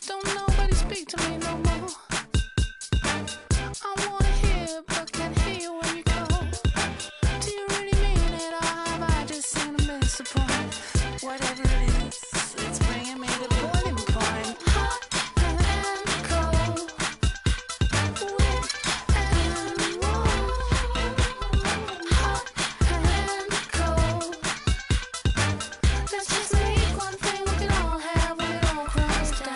Don't nobody speak to me no more. I wanna hear, but can't hear you when you call. Do you really mean it, or have I just seen a miss a point? Whatever it is, it's bringing me to boiling point. Hot and cold, wet and warm. Hot and cold. Let's just make one thing we can all have when it all crumbs down.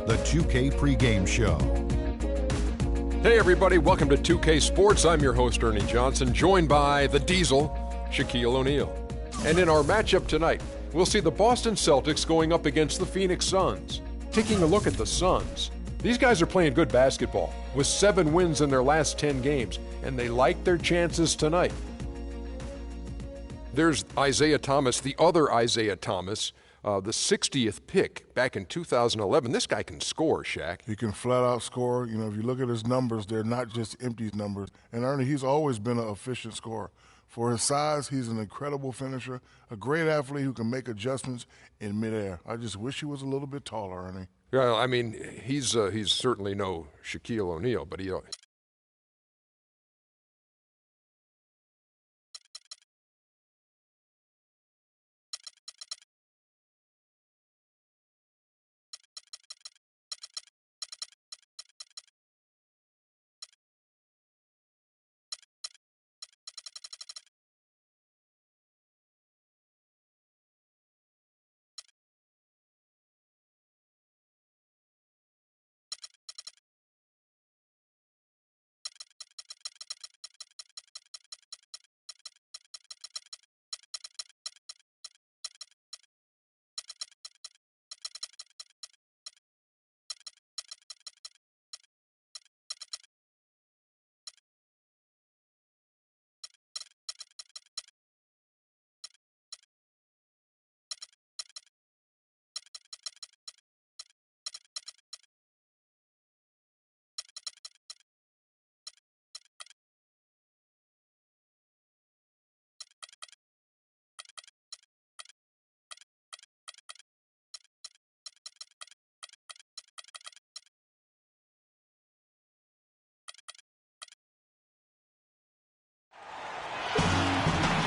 the 2K pregame show. Hey everybody, welcome to 2K Sports. I'm your host Ernie Johnson, joined by the Diesel, Shaquille O'Neal. And in our matchup tonight, we'll see the Boston Celtics going up against the Phoenix Suns. Taking a look at the Suns, these guys are playing good basketball with 7 wins in their last 10 games, and they like their chances tonight. There's Isaiah Thomas, the other Isaiah Thomas, the 60th pick back in 2011. This guy can score, Shaq. He can flat out score. You know, if you look at his numbers, they're not just empty numbers. And Ernie, he's always been an efficient scorer. For his size, he's an incredible finisher, a great athlete who can make adjustments in midair. I just wish he was a little bit taller, Ernie. Yeah, I mean, he's certainly no Shaquille O'Neal, but he...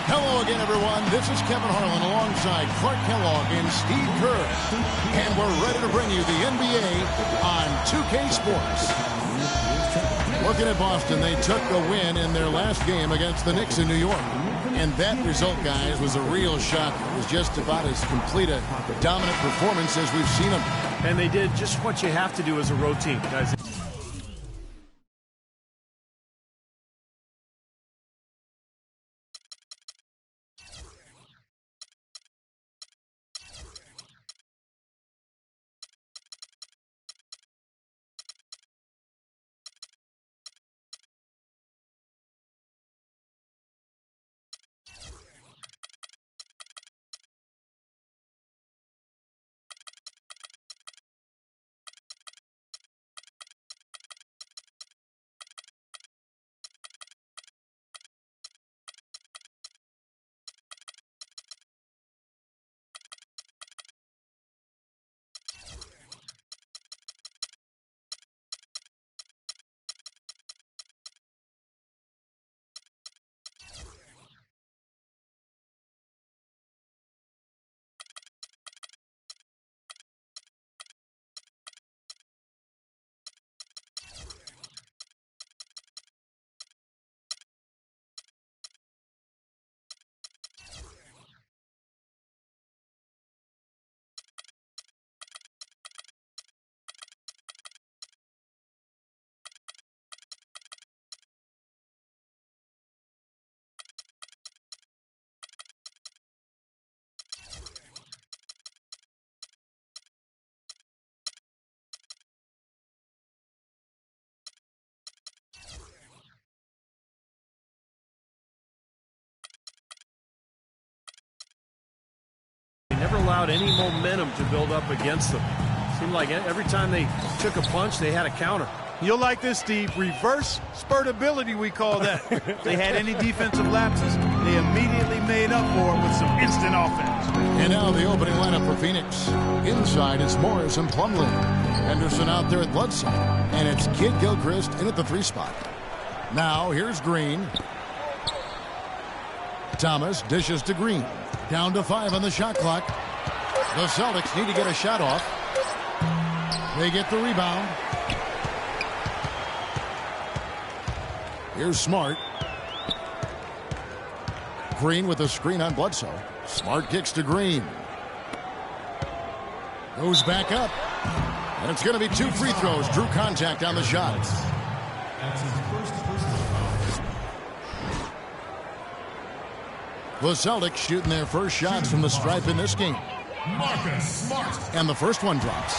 Hello again, everyone. This is Kevin Harlan alongside Clark Kellogg and Steve Kerr. And we're ready to bring you the NBA on 2K Sports. Looking at Boston, they took the win in their last game against the Knicks in New York. And that result, guys, was a real shock. It was just about as complete a dominant performance as we've seen them. And they did just what you have to do as a road team, guys. Never allowed any momentum to build up against them. Seemed like every time they took a punch, they had a counter. You'll like this, Steve. Reverse spurtability, we call that. If they had any defensive lapses, they immediately made up for it with some instant offense. And now the opening lineup for Phoenix. Inside, it's Morris and Plumlee. Henderson out there at Bledsoe. And it's Kid Gilchrist in at the 3 spot. Now, here's Green. Thomas dishes to Green. Down to 5 on the shot clock. The Celtics need to get a shot off. They get the rebound. Here's Smart. Green with a screen on Bledsoe. Smart kicks to Green. Goes back up. And it's going to be 2 free throws. Drew contact on the shot. The Celtics shooting their first shots from the stripe in this game. And the first one drops.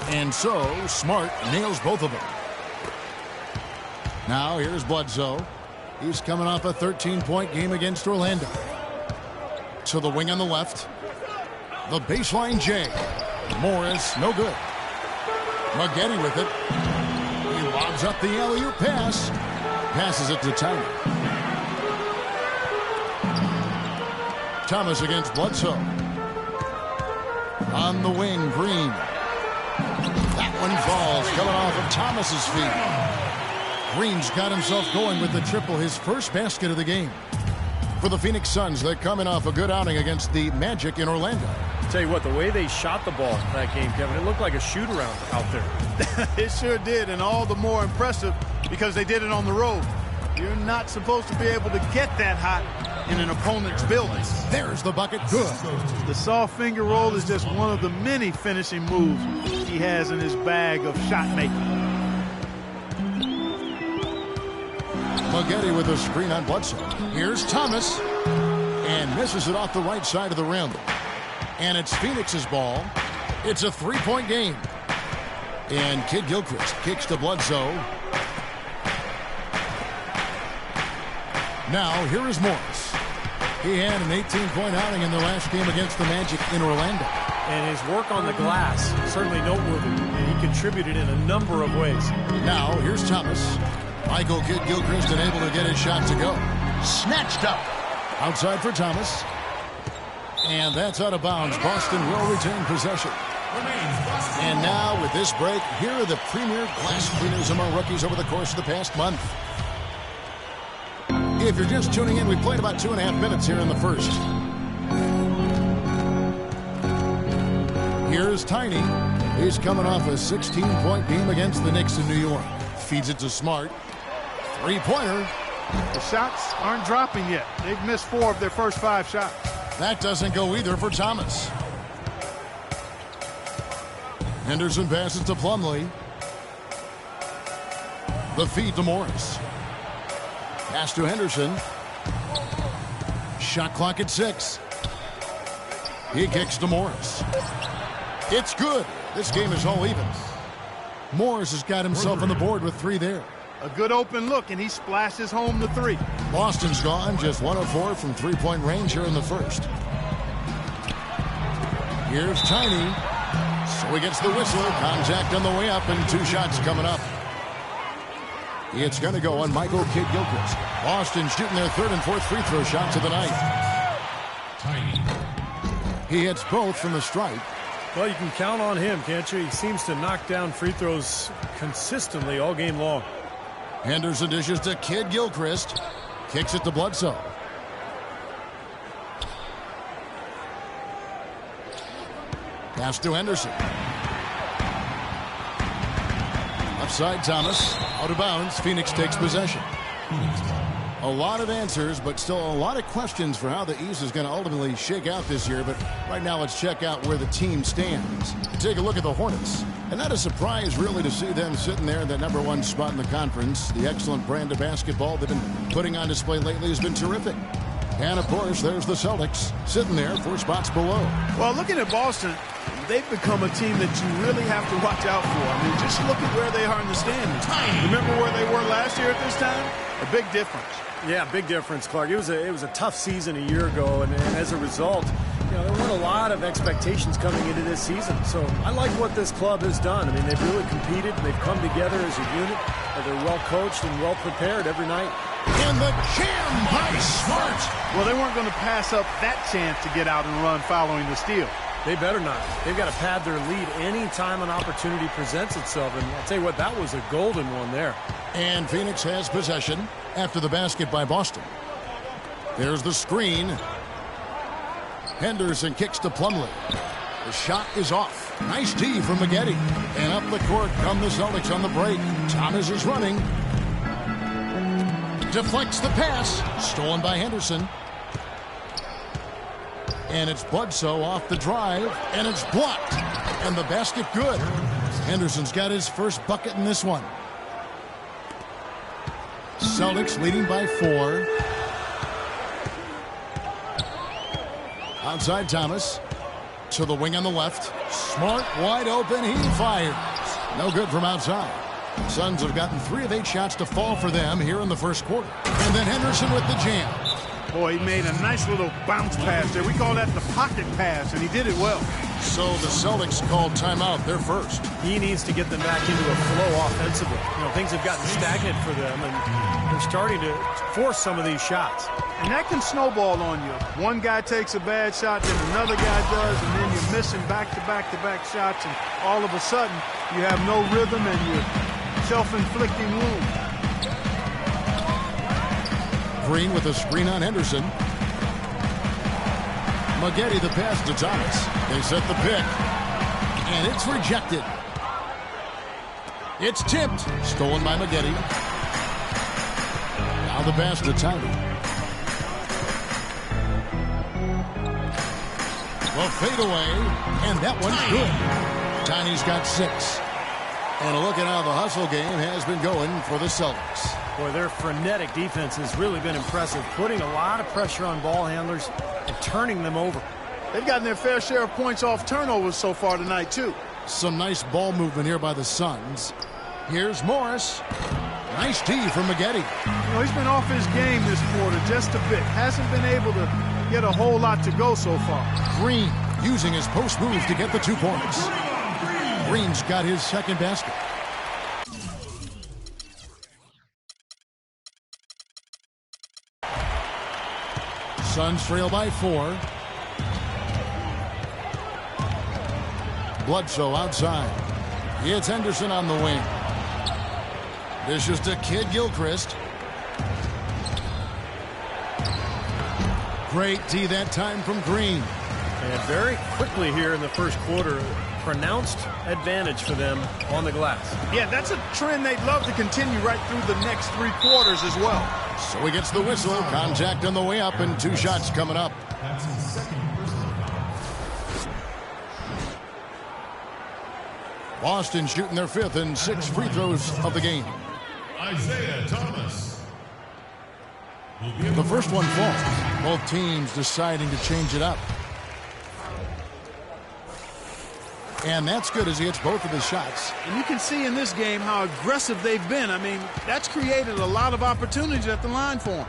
And so, Smart nails both of them. Now, here's Bledsoe. He's coming off a 13-point game against Orlando. To the wing on the left. The baseline J. Morris, no good. Maggette with it. He lobs up the alley-oop pass. Passes it to Tyler. Thomas against Bledsoe. On the wing, Green. That one falls, coming off of Thomas's feet. Green's got himself going with the triple, his first basket of the game. For the Phoenix Suns, they're coming off a good outing against the Magic in Orlando. Tell you what, the way they shot the ball that game, Kevin, it looked like a shoot-around out there. It sure did, and all the more impressive because they did it on the road. You're not supposed to be able to get that hot in an opponent's building. There's the bucket. Good. The soft finger roll is just one of the many finishing moves he has in his bag of shot making. Maggette with a screen on Bledsoe. Here's Thomas. And misses it off the right side of the rim. And it's Phoenix's ball. It's a 3-point game. And Kid Gilchrist kicks to Bledsoe. Now, here is Morris. He had an 18-point outing in the last game against the Magic in Orlando. And his work on the glass, certainly noteworthy. And he contributed in a number of ways. Now, here's Thomas. Michael Kid Gilchrist unable to get his shot to go. Snatched up. Outside for Thomas. And that's out of bounds. Boston will retain possession. And now, with this break, here are the premier glass cleaners among rookies over the course of the past month. If you're just tuning in, we played about 2.5 minutes here in the first. Here's Tiny. He's coming off a 16-point game against the Knicks in New York. Feeds it to Smart. Three-pointer. The shots aren't dropping yet. They've missed 4 of their first 5 shots. That doesn't go either for Thomas. Henderson passes to Plumlee. The feed to Morris. Pass to Henderson. Shot clock at 6. He kicks to Morris. It's good. This game is all even. Morris has got himself on the board with 3 there. A good open look, and he splashes home the 3. Boston's gone, just 1 of 4 from 3-point range here in the first. Here's Tiny. So he gets the whistle. Contact on the way up, and 2 shots coming up. It's going to go on Michael Kid Gilchrist. Boston shooting their 3rd and 4th free throw shots of the night. He hits both from the stripe. Well, you can count on him, can't you? He seems to knock down free throws consistently all game long. Henderson dishes to Kid Gilchrist. Kicks it to Bledsoe. Pass to Henderson. Upside Thomas. Out of bounds. Phoenix takes possession. A lot of answers, but still a lot of questions for how the East is going to ultimately shake out this year. But right now, let's check out where the team stands. Take a look at the Hornets. And not a surprise, really, to see them sitting there in that #1 spot in the conference. The excellent brand of basketball they've been putting on display lately has been terrific. And, of course, there's the Celtics sitting there 4 spots below. Well, looking at Boston, they've become a team that you really have to watch out for. I mean, just look at where they are in the standings. Remember where they were last year at this time? A big difference. Yeah, big difference, Clark. It was a tough season a year ago, and as a result, there weren't a lot of expectations coming into this season. So I like what this club has done. I mean, they've really competed. They've come together as a unit. They're well coached and well prepared every night. And the jam by Smart. Well, they weren't going to pass up that chance to get out and run following the steal. They better not. They've got to pad their lead any time an opportunity presents itself. And I'll tell you what, that was a golden one there. And Phoenix has possession after the basket by Boston. There's the screen. Henderson kicks to Plumlee. The shot is off. Nice D from Maggette. And up the court come the Celtics on the break. Thomas is running. Deflects the pass. Stolen by Henderson. And it's Bledsoe off the drive, and it's blocked. And the basket good. Henderson's got his first bucket in this one. Celtics leading by 4. Outside Thomas. To the wing on the left. Smart, wide open, he fires. No good from outside. Suns have gotten 3 of 8 shots to fall for them here in the first quarter. And then Henderson with the jam. Boy, he made a nice little bounce pass there. We call that the pocket pass, and he did it well. So the Celtics called timeout. They're first. He needs to get them back into a flow offensively. You know, things have gotten stagnant for them, and they're starting to force some of these shots. And that can snowball on you. One guy takes a bad shot, then another guy does, and then you're missing back-to-back-to-back shots, and all of a sudden you have no rhythm and you're self-inflicting wounds. Green with a screen on Henderson. Maggette the pass to Thomas. They set the pick. And it's rejected. It's tipped. Stolen by Maggette. Now the pass to Tiny. The fadeaway. And that one's good. Tiny's got 6. And a look at how the hustle game has been going for the Celtics. Boy, their frenetic defense has really been impressive, putting a lot of pressure on ball handlers and turning them over. They've gotten their fair share of points off turnovers so far tonight, too. Some nice ball movement here by the Suns. Here's Morris. Nice D from Maggette. You know, he's been off his game this quarter just a bit. Hasn't been able to get a whole lot to go so far. Green using his post move to get the 2 points. Green's got his second basket. Suns trail by 4. Bledsoe outside. It's Henderson on the wing. This is to Kid Gilchrist. Great D that time from Green. And very quickly here in the first quarter, pronounced advantage for them on the glass. Yeah, that's a trend they'd love to continue right through the next 3 quarters as well. So he gets the whistle. Contact on the way up and 2 shots coming up. Boston shooting their 5th and 6 free throws of the game. Isaiah Thomas. The first one falls. Both teams deciding to change it up. And that's good as he hits both of his shots. And you can see in this game how aggressive they've been. I mean, that's created a lot of opportunities at the line for him.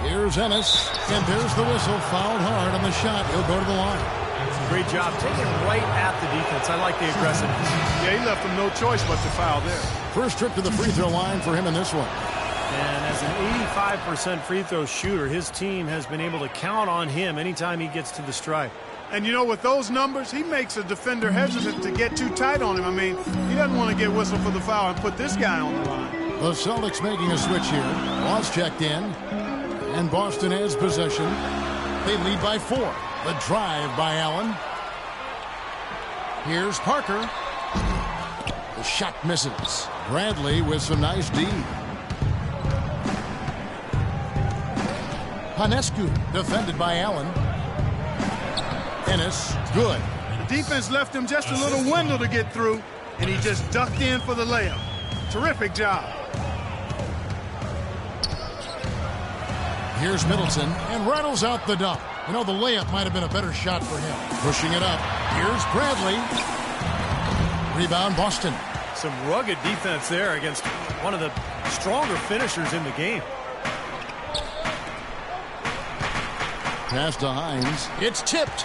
Here's Ennis, and there's the whistle. Fouled hard on the shot. He'll go to the line. Great job taking right at the defense. I like the aggressiveness. Yeah, he left them no choice but to foul there. First trip to the free throw line for him in this one. And as an 85% free throw shooter, his team has been able to count on him anytime he gets to the stripe. And, you know, with those numbers, he makes a defender hesitant to get too tight on him. I mean, he doesn't want to get whistled for the foul and put this guy on the line. The Celtics making a switch here. Ross checked in, and Boston has possession. They lead by 4. The drive by Allen. Here's Parker. The shot misses. Bradley with some nice D. Panescu defended by Allen. Ennis, good. The defense left him just a little window to get through, and he just ducked in for the layup. Terrific job. Here's Middleton, and rattles out the dunk. You know, the layup might have been a better shot for him. Pushing it up. Here's Bradley. Rebound, Boston. Some rugged defense there against one of the stronger finishers in the game. Pass to Hines. It's tipped.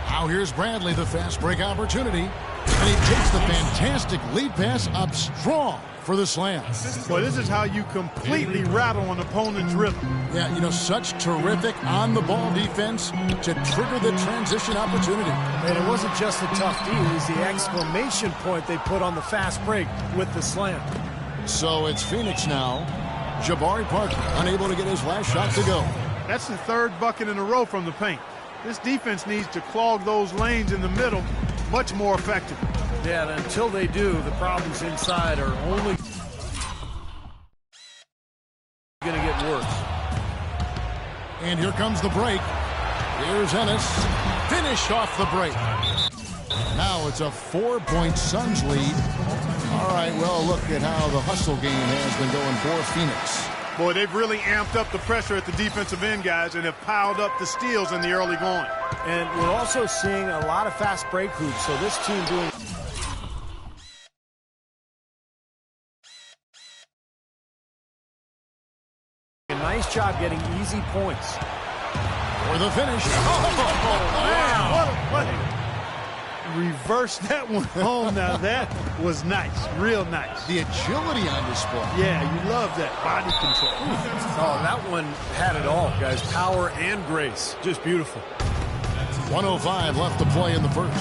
Now here's Bradley, the fast break opportunity. And he takes the fantastic lead pass up strong for the slam. Boy, this is how you completely rattle an opponent's rhythm. Yeah, you know, such terrific on-the-ball defense to trigger the transition opportunity. And it wasn't just the tough D, it was the exclamation point they put on the fast break with the slam. So it's Phoenix now. Jabari Parker unable to get his last shot to go. That's the third bucket in a row from the paint. This defense needs to clog those lanes in the middle much more effectively. Yeah, and until they do, the problems inside are only going to get worse. And here comes the break. Here's Ennis. Finished off the break. Now it's a 4-point Suns lead. All right, well, look at how the hustle game has been going for Phoenix. Boy, they've really amped up the pressure at the defensive end, guys, and have piled up the steals in the early going. And we're also seeing a lot of fast break hoops, so this team doing a nice job getting easy points. For the finish. Man, what a play. Reverse that one home. Now that was nice, real nice. The agility on display. Yeah, you love that body control. Oh, that one had it all, guys. Power and grace. Just beautiful. 1:05 left to play in the first.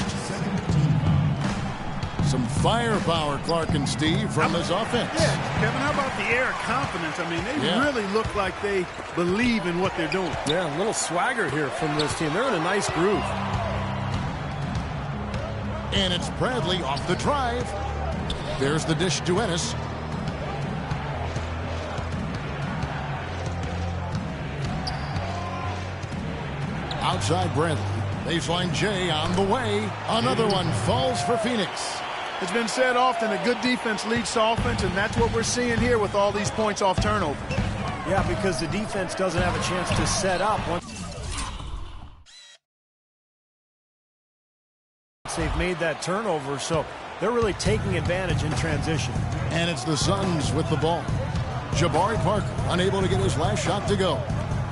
Some firepower, Clark and Steve, from this offense. Yeah, Kevin, how about the air of confidence? I mean, they really look like they believe in what they're doing. Yeah, a little swagger here from this team. They're in a nice groove. And it's Bradley off the drive. There's the dish to Ennis. Outside Bradley. Baseline Jay on the way. Another one falls for Phoenix. It's been said often, a good defense leads to offense, and that's what we're seeing here with all these points off turnover. Yeah, because the defense doesn't have a chance to set up once they've made that turnover, so they're really taking advantage in transition. And it's the Suns with the ball. Jabari Parker unable to get his last shot to go.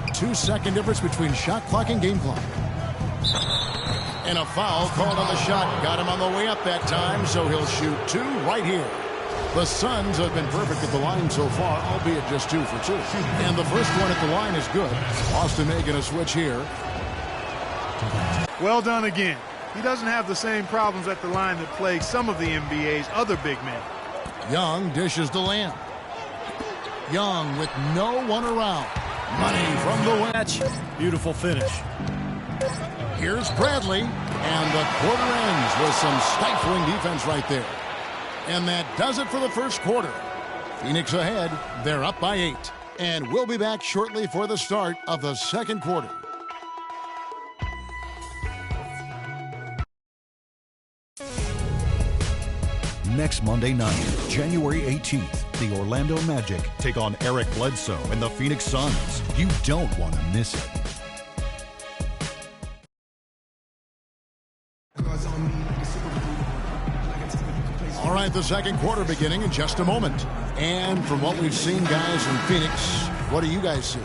2-second difference between shot clock and game clock. And a foul called on the shot. Got him on the way up that time, so he'll shoot 2 right here. The Suns have been perfect at the line so far, albeit just 2 for 2. And the first one at the line is good. Boston making a switch here. Well done again. He doesn't have the same problems at the line that plague some of the NBA's other big men. Young dishes to Lamb. Young with no one around. Money from the wedge. Beautiful finish. Here's Bradley. And the quarter ends with some stifling defense right there. And that does it for the first quarter. Phoenix ahead. They're up by 8. And we'll be back shortly for the start of the second quarter. Next Monday night, January 18th, the Orlando Magic take on Eric Bledsoe and the Phoenix Suns. You don't want to miss it. All right, the second quarter beginning in just a moment. And from what we've seen, guys, in Phoenix, what do you guys see?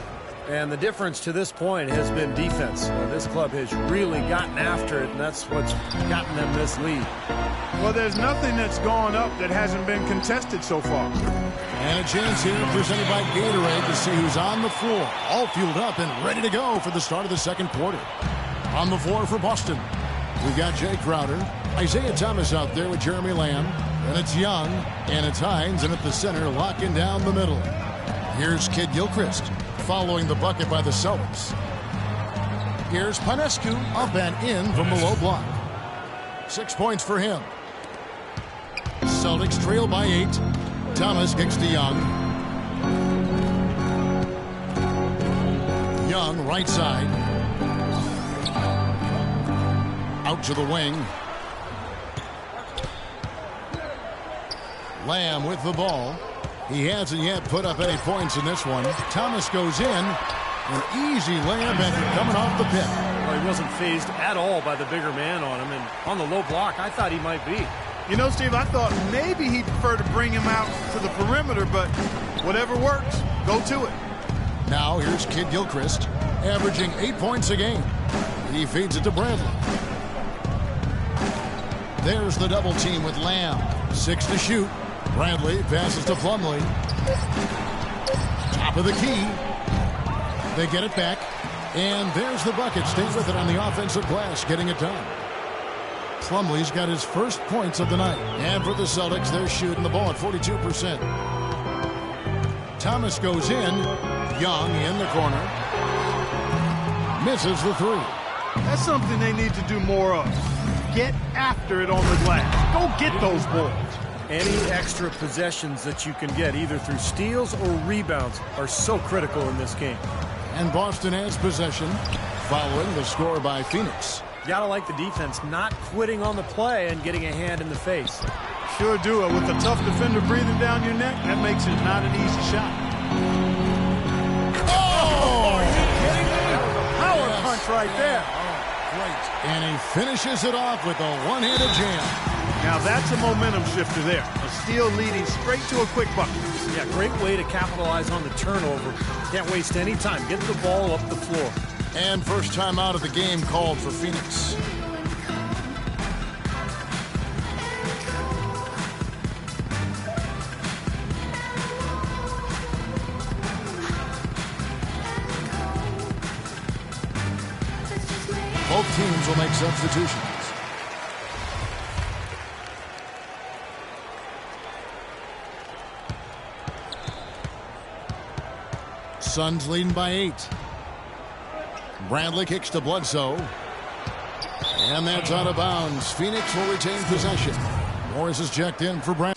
And the difference to this point has been defense. This club has really gotten after it, and that's what's gotten them this lead. Well, there's nothing that's gone up that hasn't been contested so far. And a chance here presented by Gatorade to see who's on the floor. All fueled up and ready to go for the start of the second quarter. On the floor for Boston, we've got Jay Crowder, Isaiah Thomas out there with Jeremy Lamb. And it's Young, and it's Hines, and at the center, locking down the middle. Here's Kid Gilchrist, following the bucket by the Celtics. Here's Panescu, up and in from the low block. 6 points for him. Celtics trail by 8. Thomas kicks to Young. Young, right side. Out to the wing. Lamb with the ball. He hasn't yet put up any points in this one. Thomas goes in. An easy layup and coming off the pick. Well, he wasn't phased at all by the bigger man on him. And on the low block, I thought he might be. You know, Steve, I thought maybe he'd prefer to bring him out to the perimeter, but whatever works, go to it. Now here's Kid Gilchrist, averaging 8 points a game. He feeds it to Bradley. There's the double team with Lamb. 6 to shoot. Bradley passes to Plumlee. Top of the key. They get it back. And there's the bucket. Stays with it on the offensive glass, getting it done. Plumlee's got his first points of the night. And for the Celtics, they're shooting the ball at 42%. Thomas goes in. Young in the corner. misses the three. That's something they need to do more of. Get after it on the glass. Go get those balls. Any extra possessions that you can get, either through steals or rebounds, are so critical in this game. And Boston has possession following the score by Phoenix. You gotta like the defense not quitting on the play and getting a hand in the face. Sure do. With a tough defender breathing down your neck, that makes it not an easy shot. Oh! Are you kidding me? That was a power punch right there. Great. And he finishes it off with a one-handed jam. Now that's a momentum shifter there. A steal leading straight to a quick bucket. Yeah, great way to capitalize on the turnover. Can't waste any time. Get the ball up the floor. And first time out of the game called for Phoenix. Both teams will make substitutions. Suns leading by 8. Bradley kicks to Bledsoe. And that's out of bounds. Phoenix will retain possession. Morris is checked in for Bradley.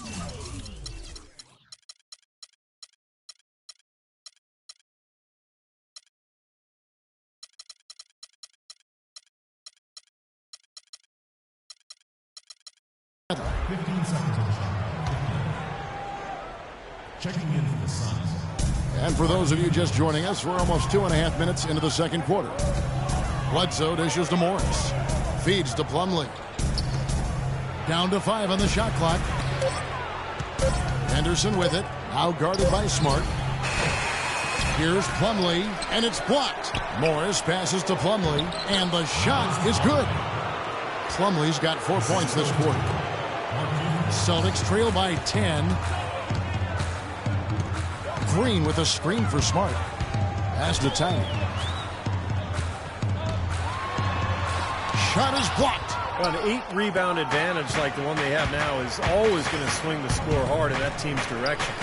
Checking in for the Suns. And for those of you just joining us, we're almost 2.5 minutes into the second quarter. Bledsoe dishes to Morris. Feeds to Plumlee. Down to 5 on the shot clock. Henderson with it. Now guarded by Smart. Here's Plumlee, and it's blocked. Morris passes to Plumlee, and the shot is good. Plumlee's got 4 points this quarter. Celtics trail by 10. Green with a screen for Smart. Pass to Tang. Shot is blocked. Well, an 8-rebound advantage like the one they have now is always going to swing the score hard in that team's direction.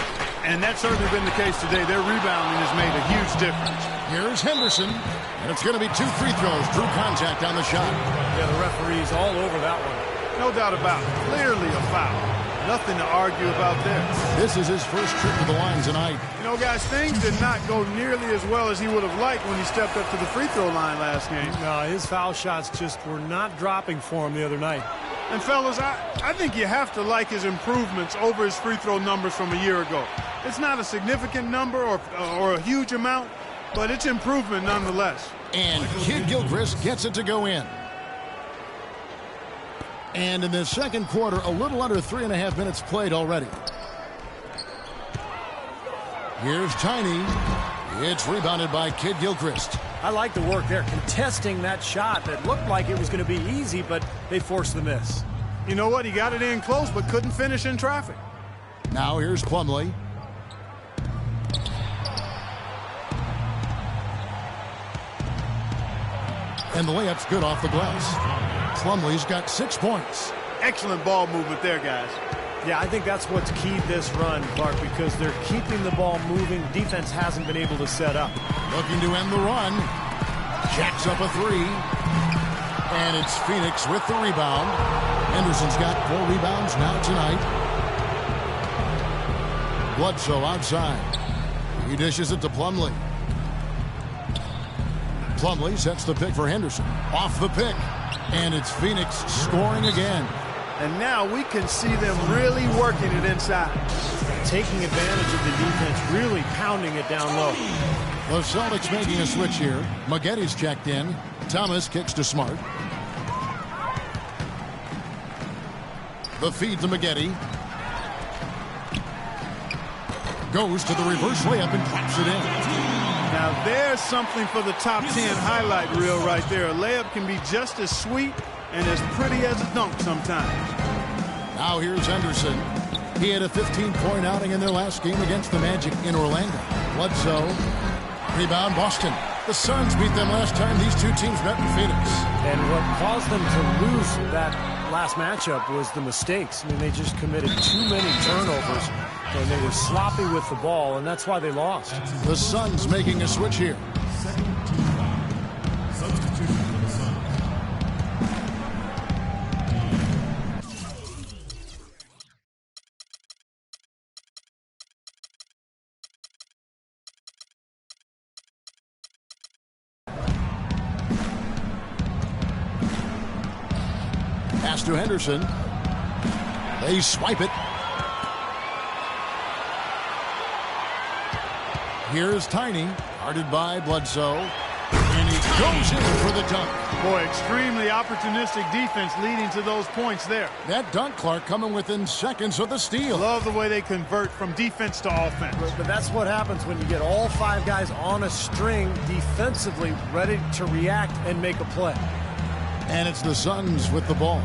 And that's certainly been the case today. Their rebounding has made a huge difference. Here's Henderson. And it's going to be 2 free throws. Drew contact on the shot. Yeah, the referee's all over that one. No doubt about it. Clearly a foul. Nothing to argue about there. This is his first trip to the line tonight. You know, guys, things did not go nearly as well as he would have liked when he stepped up to the free throw line last game. No, his foul shots just were not dropping for him the other night. And, fellas, I think you have to like his improvements over his free throw numbers from a year ago. It's not a significant number or a huge amount, but it's improvement nonetheless. And Kid Gilchrist gets it to go in. And in the second quarter, a little under 3.5 minutes played already. Here's Tiny. It's rebounded by Kid Gilchrist. I like the work there, contesting that shot that looked like it was going to be easy, but they forced the miss. You know what? He got it in close, but couldn't finish in traffic. Now here's Plumlee. And the layup's good off the glass. Plumlee's got 6 points. Excellent ball movement there, guys. Yeah, I think that's what's keyed this run, Clark, because they're keeping the ball moving. Defense hasn't been able to set up. Looking to end the run. Jacks up a 3. And it's Phoenix with the rebound. Henderson's got 4 rebounds now tonight. Bledsoe outside. He dishes it to Plumlee. Plumlee sets the pick for Henderson. Off the pick. And it's Phoenix scoring again. And now we can see them really working it inside. Taking advantage of the defense, really pounding it down low. The Celtics making a switch here. Maggetti's checked in. Thomas kicks to Smart. The feed to Maggetti. Goes to the reverse layup and drops it in. Now there's something for the top 10 highlight reel right there. A layup can be just as sweet and as pretty as a dunk sometimes. Now here's Henderson. He had a 15-point outing in their last game against the Magic in Orlando. Bledsoe. Rebound Boston. The Suns beat them last time these two teams met in Phoenix. And what caused them to lose that last matchup was the mistakes. I mean, they just committed too many turnovers, and they were sloppy with the ball, and that's why they lost. The Suns making a switch here. Substitution for the Suns. Pass to Henderson. They swipe it. Here's Tiny, guarded by Bledsoe. And he goes in for the dunk. Boy, extremely opportunistic defense leading to those points there. That dunk, Clark, coming within seconds of the steal. Love the way they convert from defense to offense. But that's what happens when you get all 5 guys on a string defensively ready to react and make a play. And it's the Suns with the ball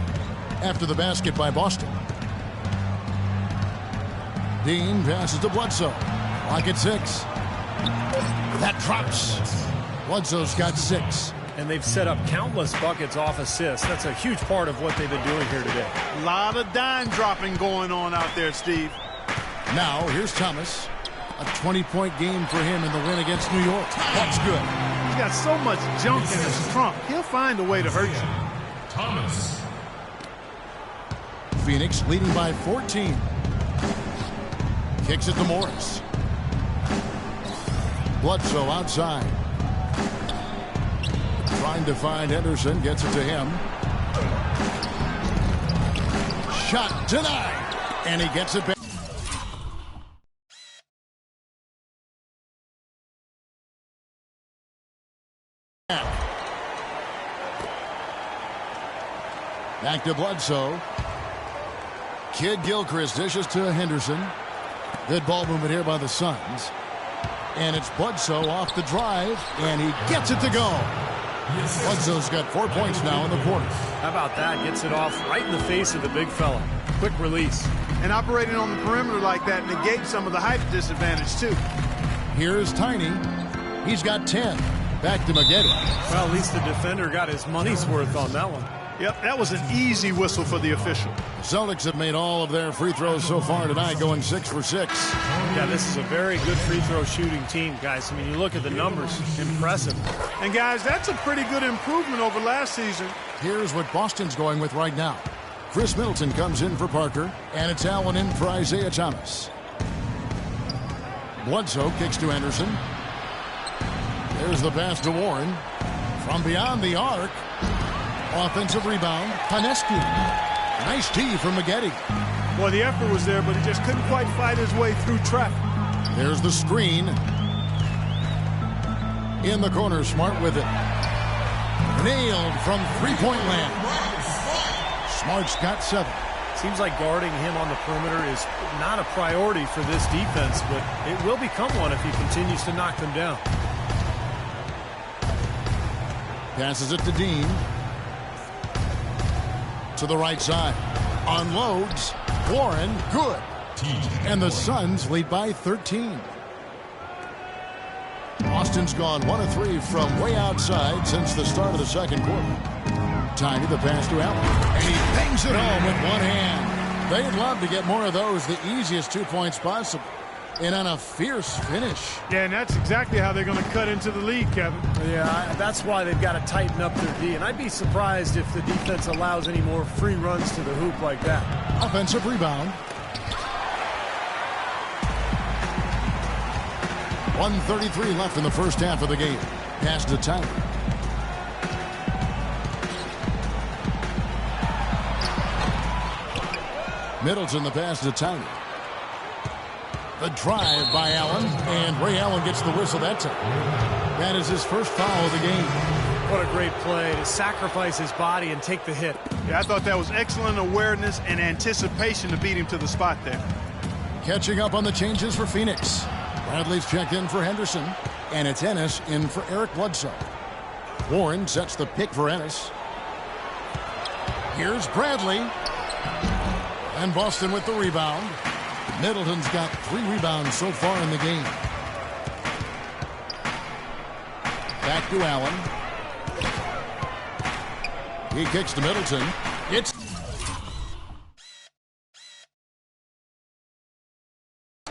after the basket by Boston. Dean passes to Bledsoe. Clock at 6. That drops. Bledsoe's got 6. And they've set up countless buckets off assists. That's a huge part of what they've been doing here today. A lot of dime dropping going on out there, Steve. Now, here's Thomas. A 20-point game for him in the win against New York. That's good. He's got so much junk in his trunk. He'll find a way to hurt you. Thomas. Phoenix leading by 14. Kicks it to Morris. Bledsoe outside. Trying to find Henderson. Gets it to him. Shot denied. And he gets it back. Back to Bledsoe. Kid Gilchrist dishes to Henderson. Good ball movement here by the Suns. And it's Bledsoe off the drive, and he gets it to go. Bledsoe's got 4 points now in the quarter. How about that? Gets it off right in the face of the big fella. Quick release. And operating on the perimeter like that negates some of the height disadvantage, too. Here's Tiny. He's got 10. Back to Maggette. Well, at least the defender got his money's worth on that one. Yep, that was an easy whistle for the official. Celtics have made all of their free throws so far tonight, going 6 for 6. Yeah, this is a very good free throw shooting team, guys. I mean, you look at the numbers, impressive. And, guys, that's a pretty good improvement over last season. Here's what Boston's going with right now. Chris Middleton comes in for Parker, and it's Allen in for Isaiah Thomas. Bledsoe kicks to Henderson. There's the pass to Warren. From beyond the arc. Offensive rebound. Panescu. Nice tee from Maggette. Boy, the effort was there, but he just couldn't quite fight his way through traffic. There's the screen. In the corner, Smart with it. Nailed from three-point land. Smart's got 7. Seems like guarding him on the perimeter is not a priority for this defense, but it will become one if he continues to knock them down. Passes it to Dean. To the right side. Unloads. Warren, good. And the Suns lead by 13. Boston's gone 1 of 3 from way outside since the start of the second quarter. Tiny the pass to Allen. And he bangs it home with one hand. They'd love to get more of those, the easiest 2 points possible. And on a fierce finish. Yeah, and that's exactly how they're going to cut into the lead, Kevin. Yeah, that's why they've got to tighten up their D. And I'd be surprised if the defense allows any more free runs to the hoop like that. Offensive rebound. 1:33 left in the first half of the game. Pass to Tyler. Middleton the pass to Tyler. The drive by Allen, and Ray Allen gets the whistle that time. That is his first foul of the game. What a great play to sacrifice his body and take the hit. Yeah, I thought that was excellent awareness and anticipation to beat him to the spot there. Catching up on the changes for Phoenix. Bradley's checked in for Henderson, and it's Ennis in for Eric Bledsoe. Warren sets the pick for Ennis. Here's Bradley. And Boston with the rebound. Middleton's got 3 rebounds so far in the game. Back to Allen. He kicks to Middleton. It's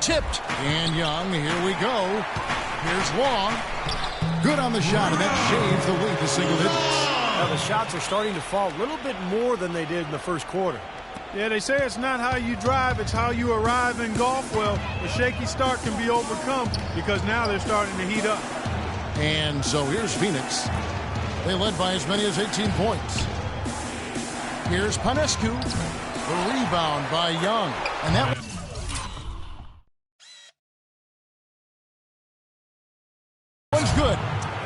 tipped. And Young, here we go. Here's Long. Good on the shot, and that shaves the lead to single digits. Now the shots are starting to fall a little bit more than they did in the first quarter. Yeah, they say it's not how you drive, it's how you arrive in golf. Well, a shaky start can be overcome because now they're starting to heat up. And so here's Phoenix. They led by as many as 18 points. Here's Panescu. The rebound by Young. And that one's good.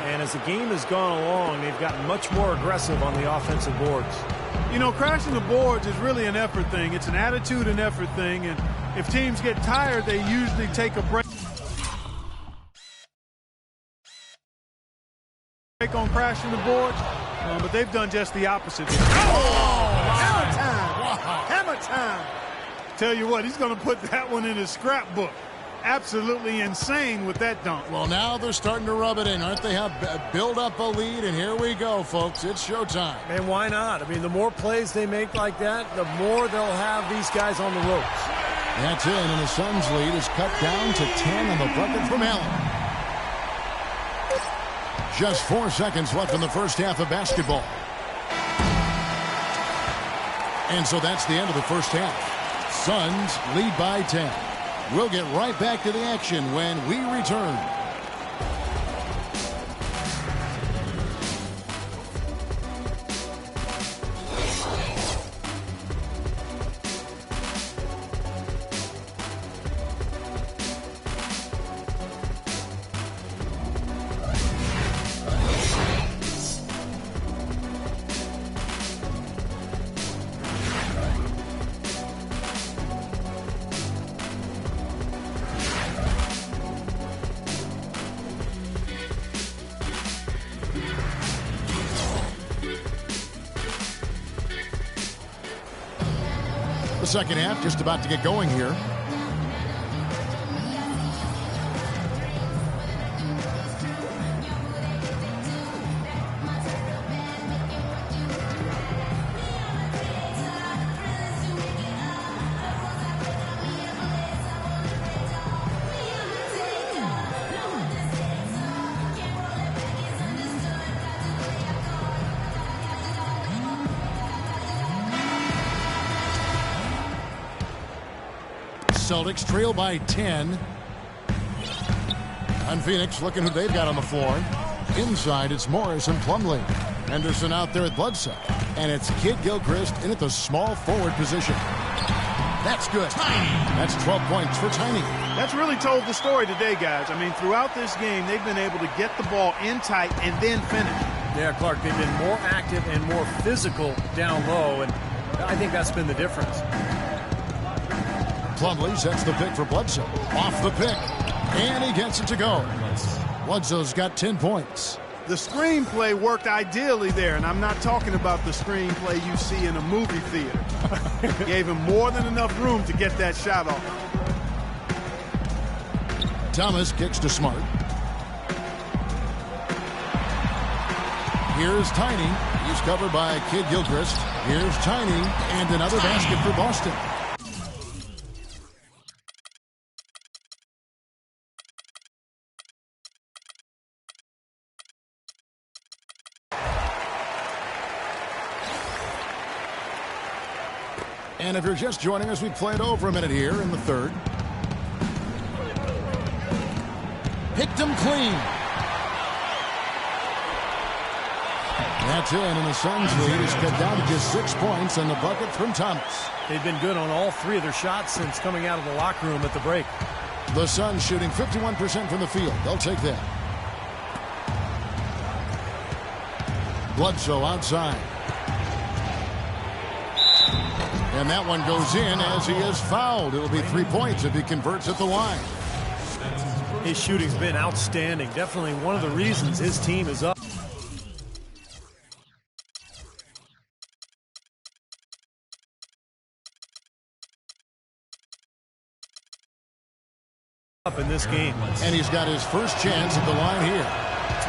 And as the game has gone along, they've gotten much more aggressive on the offensive boards. You know, crashing the boards is really an effort thing. It's an attitude and effort thing. And if teams get tired, they usually take a break on crashing the boards. But they've done just the opposite. Hammer time! Wow. Hammer time! Tell you what, he's going to put that one in his scrapbook. Absolutely insane with that dunk. Well, now they're starting to rub it in, aren't they? Build up a lead, and here we go, folks. It's showtime. And why not? I mean, the more plays they make like that, the more they'll have these guys on the ropes. That's in, and the Suns' lead is cut down to 10 on the bucket from Allen. Just 4 seconds left in the first half of basketball. And so that's the end of the first half. Suns lead by 10. We'll get right back to the action when we return. The second half just about to get going here. Celtics trail by 10. And Phoenix looking who they've got on the floor. Inside, it's Morris and Plumlee. Henderson out there at Bledsoe. And it's Kid Gilchrist in at the small forward position. That's good. Tiny. That's 12 points for Tiny. That's really told the story today, guys. I mean, throughout this game, they've been able to get the ball in tight and then finish. Yeah, Clark, they've been more active and more physical down low, and I think that's been the difference. Plumlee sets the pick for Bledsoe. Off the pick. And he gets it to go. Bledsoe's got 10 points. The screenplay worked ideally there, and I'm not talking about the screenplay you see in a movie theater. Gave him more than enough room to get that shot off. Thomas kicks to Smart. Here's Tiny. He's covered by Kid Gilchrist. Here's Tiny, and another basket for Boston. And if you're just joining us, we played over a minute here in the third. Picked him clean. That's in, and the Suns lead is cut down to just 6 points on the bucket from Thomas. They've been good on all three of their shots since coming out of the locker room at the break. The Suns shooting 51% from the field. They'll take that. Bledsoe outside. And that one goes in as he is fouled. It'll be 3 points if he converts at the line. His shooting's been outstanding. Definitely one of the reasons his team is up. In this game. And he's got his first chance at the line here.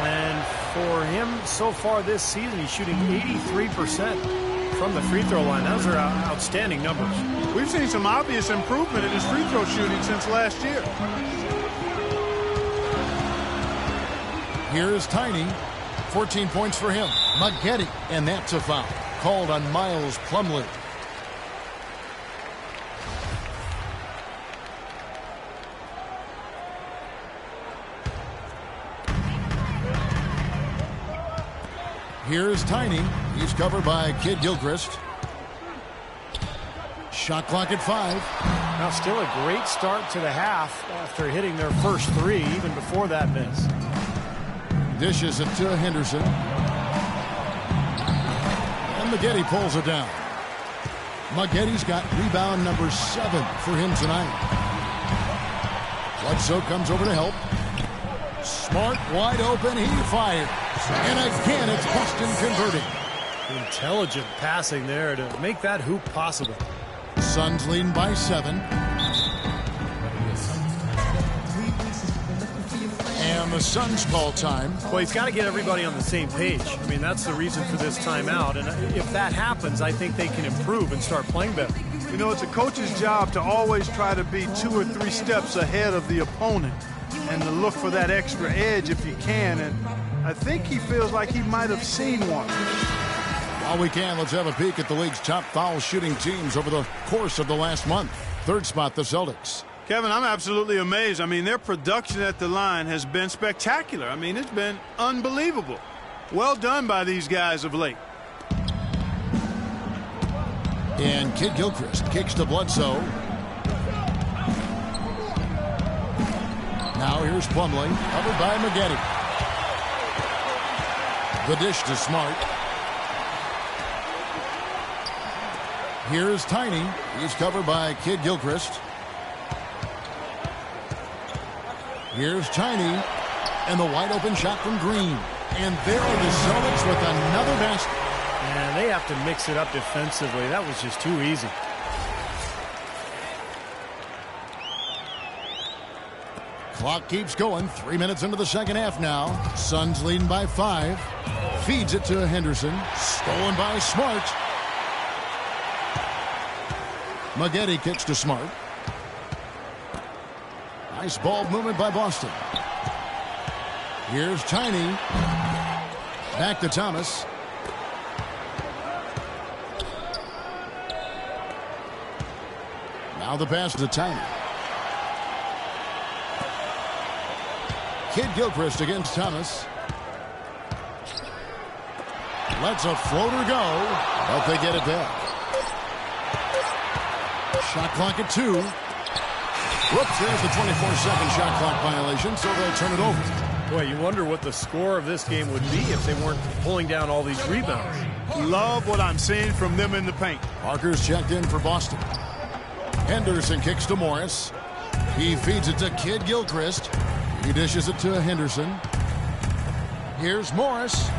And for him so far this season, he's shooting 83% from the free throw line. Those are outstanding numbers. We've seen some obvious improvement in his free throw shooting since last year. Here's Tiny. 14 points for him. Maggette, and that's a foul. Called on Miles Plumlee. Here's Tiny. He's covered by Kid Gilchrist. Shot clock at 5. Now still a great start to the half after hitting their first 3, even before that miss. Dishes it to Henderson. And Maggette pulls it down. Maggette's got rebound number 7 for him tonight. Bledsoe comes over to help. Smart, wide open, he fires. And again, it's Boston converting. Intelligent passing there to make that hoop possible. Suns leading by 7. And the Suns call time. Well, he's got to get everybody on the same page. I mean, that's the reason for this timeout. And if that happens, I think they can improve and start playing better. You know, it's a coach's job to always try to be 2 or 3 steps ahead of the opponent and to look for that extra edge if you can. And I think he feels like he might have seen one. While we can, let's have a peek at the league's top foul shooting teams over the course of the last month. Third spot, the Celtics. Kevin, I'm absolutely amazed. I mean, their production at the line has been spectacular. I mean, it's been unbelievable. Well done by these guys of late. And Kid Gilchrist kicks to Bledsoe. Now here's Plumlee, covered by Maggette. The dish to Smart. Here's Tiny. He's covered by Kid Gilchrist. Here's Tiny. And the wide open shot from Green. And there are the Celtics with another basket. And they have to mix it up defensively. That was just too easy. Clock keeps going. 3 minutes into the second half now. Suns leading by 5. Feeds it to Henderson. Stolen by Smart. Maggette kicks to Smart. Nice ball movement by Boston. Here's Tiny. Back to Thomas. Now the pass to Tiny. Kid Gilchrist against Thomas. Lets a floater go, but they get it back. Shot clock at 2. Whoops, there's the 24-second shot clock violation, so they'll turn it over. Boy, you wonder what the score of this game would be if they weren't pulling down all these rebounds. Love what I'm seeing from them in the paint. Parker's checked in for Boston. Henderson kicks to Morris. He feeds it to Kid Gilchrist. He dishes it to Henderson. Here's Morris.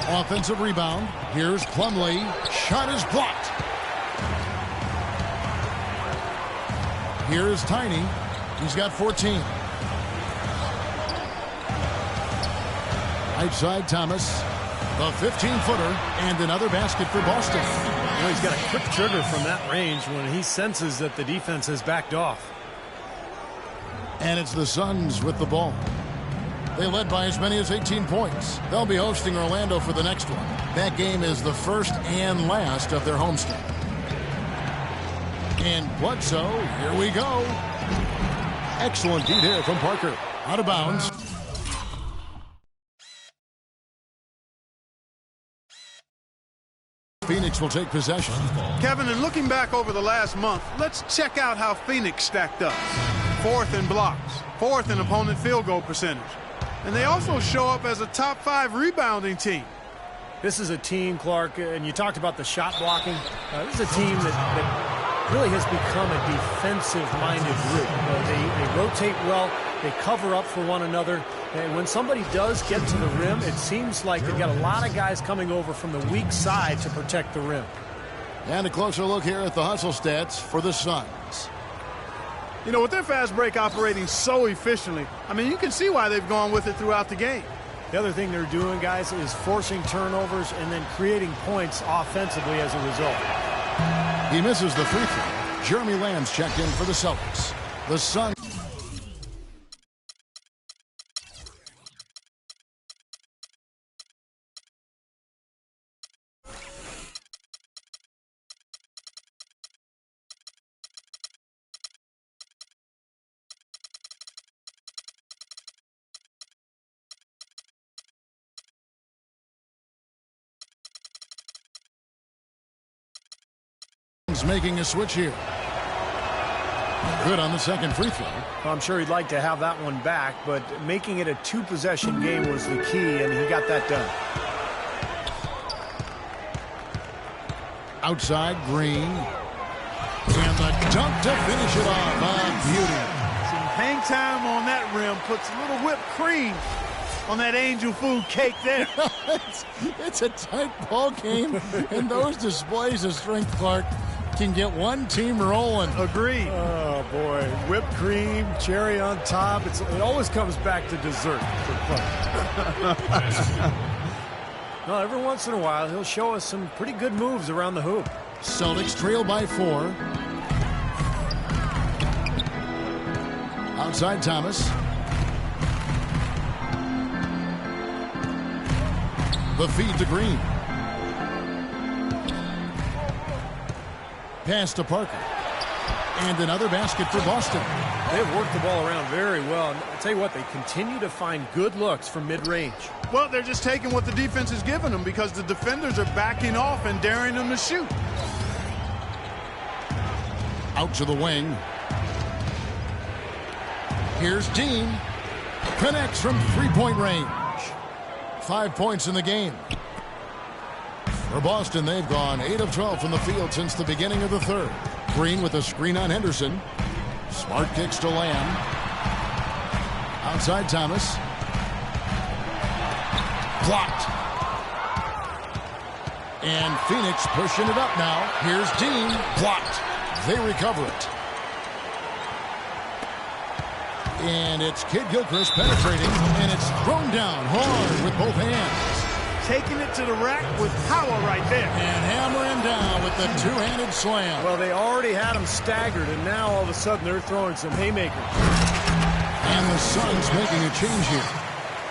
Offensive rebound. Here's Plumlee. Shot is blocked. Here's Tiny. He's got 14. Right side, Thomas. The 15-footer and another basket for Boston. You know, he's got a quick trigger from that range when he senses that the defense has backed off. And it's the Suns with the ball. They led by as many as 18 points. They'll be hosting Orlando for the next one. That game is the first and last of their homestand. And Bledsoe, here we go. Excellent beat here from Parker. Out of bounds. Phoenix will take possession. Kevin, and looking back over the last month, let's check out how Phoenix stacked up. 4th in blocks, 4th in opponent field goal percentage. And they also show up as a top 5 rebounding team. This is a team, Clark, and you talked about the shot blocking. This is a team that really has become a defensive-minded group. They rotate well, they cover up for one another, and when somebody does get to the rim, it seems like they've got a lot of guys coming over from the weak side to protect the rim. And a closer look here at the hustle stats for the Suns. You know, with their fast break operating so efficiently, I mean, you can see why they've gone with it throughout the game. The other thing they're doing, guys, is forcing turnovers and then creating points offensively as a result. He misses the free throw. Jeremy Lamb's checked in for the Celtics. The Suns. Suns making a switch here. Good on the second free throw. Well, I'm sure he'd like to have that one back, but making it a two-possession game was the key, and he got that done. Outside, Green. And the dunk to finish it off. Beauty. Some hang time on that rim puts a little whipped cream on that angel food cake there. It's a tight ball game, and those displays of strength, Clark, can get one team rolling. Agreed. Oh, boy. Whipped cream, cherry on top. It always comes back to dessert for Clark. Well, every once in a while, he'll show us some pretty good moves around the hoop. Celtics trail by 4. Outside Thomas. The feed to Green. Pass to Parker. And another basket for Boston. They've worked the ball around very well. And I'll tell you what, they continue to find good looks from mid-range. Well, they're just taking what the defense is giving them because the defenders are backing off and daring them to shoot. Out to the wing. Here's Dean. Connects from three-point range. 5 points in the game. For Boston, they've gone 8 of 12 from the field since the beginning of the third. Green with a screen on Henderson. Smart kicks to Lamb. Outside Thomas. Blocked. And Phoenix pushing it up now. Here's Dean. Blocked. They recover it. And it's Kid Gilchrist penetrating, and it's thrown down hard with both hands. Taking it to the rack with power right there. And hammering down with the two-handed slam. Well, they already had him staggered, and now all of a sudden they're throwing some haymakers. And the Suns making a change here.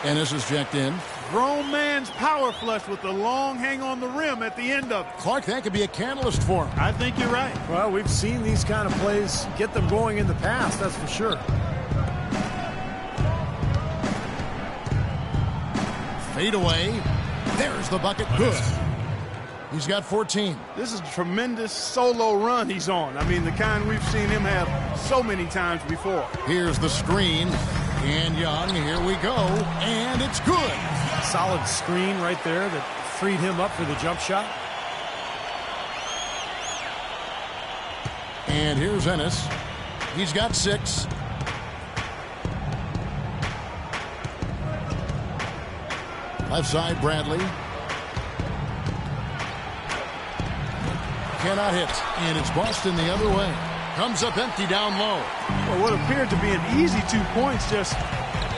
Ennis is checked in. Grown man's power flush with the long hang on the rim at the end of it. Clark, that could be a catalyst for him. I think you're right. Well, we've seen these kind of plays get them going in the past, that's for sure. Fade away. There's the bucket. Good. He's got 14. This is a tremendous solo run he's on. I mean, the kind we've seen him have so many times before. Here's the screen. And Young, here we go. And it's good. Solid screen right there that freed him up for the jump shot. And here's Ennis. He's got 6. Left side, Bradley. Cannot hit. And it's Boston the other way. Comes up empty down low. Well, what appeared to be an easy 2 points just